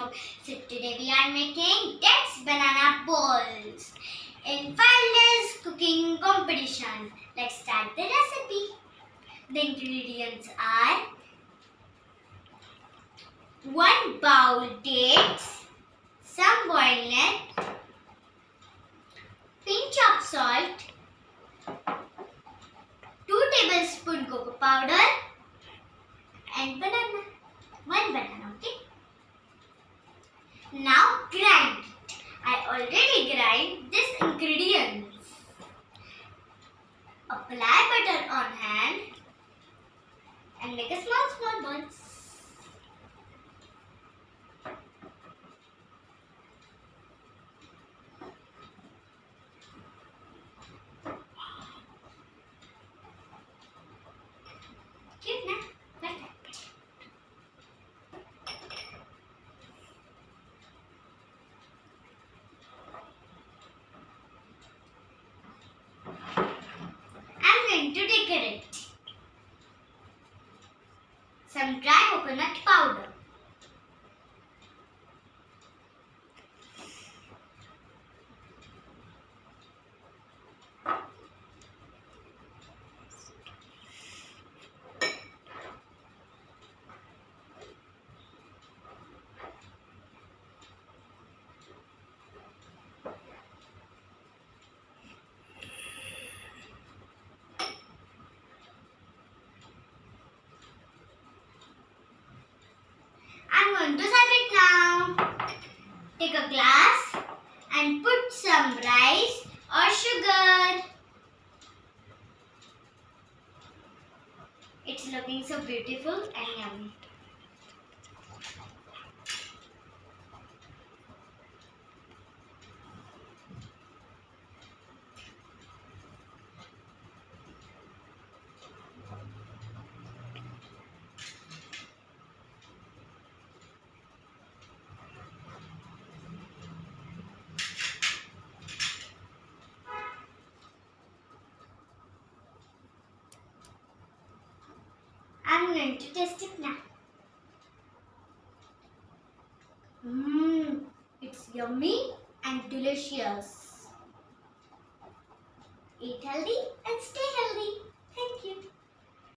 Deshmukh. So today we are making Dex banana balls in FIRELESS cooking competition. Let's start the recipe. The ingredients are 1 bowl dates, some boiled egg, pinch of salt, 2 tablespoons cocoa powder and banana. 1 banana, okay? Now grind it. I already grind this ingredients. Apply butter on hand and make a small balls. Cute, na? Perfect. I'm going to decorate some dry coconut powder. I'm going to serve it now. Take a glass and put some rice or sugar. It's looking so beautiful and yummy. I'm going to taste it now. It's yummy and delicious. Eat healthy and stay healthy.